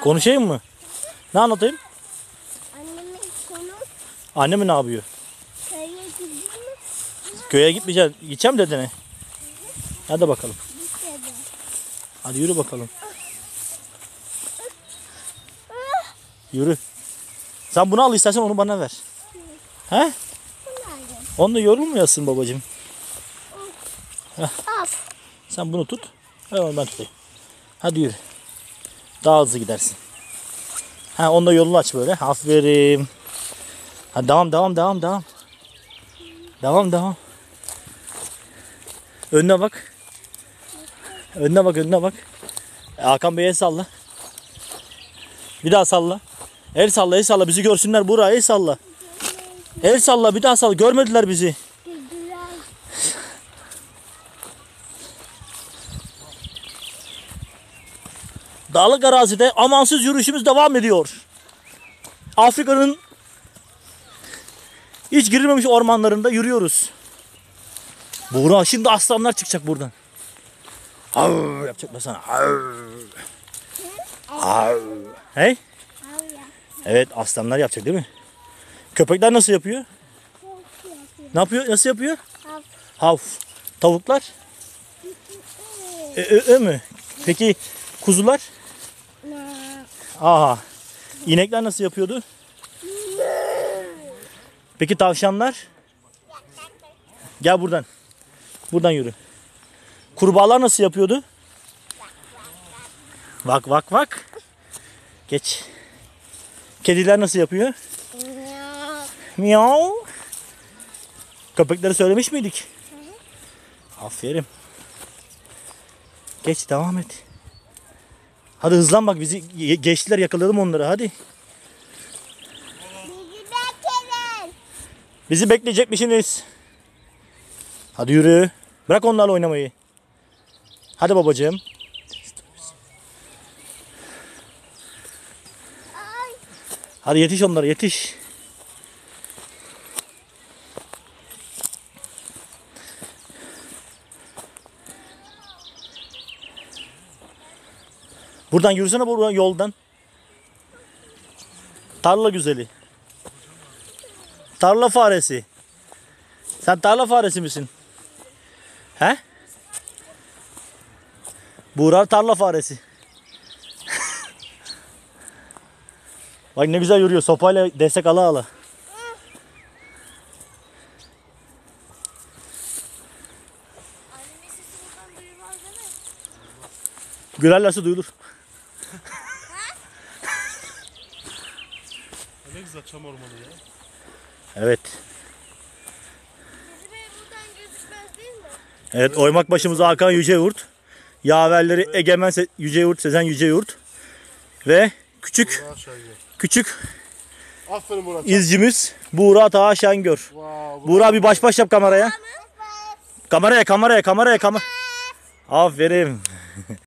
Konuşayım mı? Ne anlatayım? Anneme konuş. Annemi ne yapıyor? Köye gideyim mi? Köye gitmeyeceğim. Gideceğim dedene. Hadi bakalım. Gitmedi. Hadi yürü bakalım. Yürü. Sen bunu al istersen onu bana ver. He? Nerede? Onunla yorulmayasın babacığım. Al. Sen bunu tut. Hemen ben tutayım. Hadi yürü. Daha hızlı gidersin. Ha, onunla yolunu aç böyle. Aferin. Hadi devam. Devam. Önüne bak. Önüne bak. Hakan Bey'e salla. Bir daha salla. El salla. Bizi görsünler Buğra. El salla. El salla, bir daha salla. Görmediler bizi. Güldüler. Dağlık arazide amansız yürüyüşümüz devam ediyor. Afrika'nın hiç girilmemiş ormanlarında yürüyoruz. Buğra, şimdi aslanlar çıkacak buradan. Av yapacaklar sana. Av. Hey? Al ya. Evet, aslanlar yapacak değil mi? Köpekler nasıl yapıyor? Çok yapıyor. Ne yapıyor? Nasıl yapıyor? Al. Hav. Tavuklar? Mü? Peki kuzular? Aha. İnekler nasıl yapıyordu? Peki tavşanlar? Gel buradan. Buradan yürü. Kurbağalar nasıl yapıyordu? Vak. Geç. Kediler nasıl yapıyor? Miyav. Köpekleri söylemiş miydik? Aferin. Geç, devam et. Hadi hızlan bak, bizi geçtiler, yakalayalım onları, hadi. Bizi bekleyin. Bizi bekleyecekmişsiniz. Hadi yürü. Bırak onlarla oynamayı. Hadi babacığım. Ay. Hadi yetiş onlara, yetiş. Buradan yürüsene, buradan yoldan. Tarla güzeli. Tarla faresi. Sen tarla faresi misin? He? Buğra tarla faresi. Bak ne güzel yürüyor. Sopayla destek ala. Annemin sesi buradan duyulmaz değil mi? Gülerlerse duyulur. Ne güzel çam ormanı ya. Evet. Bizi buradan gözükmez değil mi? Evet, oymak başımıza Hakan Yüceyurt. Yaverleri Egemen Yüceyurt, Sezen Yüceyurt. Ve küçük Aferin Murat. izcimiz Buğra Taha Şengör. Wow, Buğra bir baş yap kameraya. Kameraya. Aferin.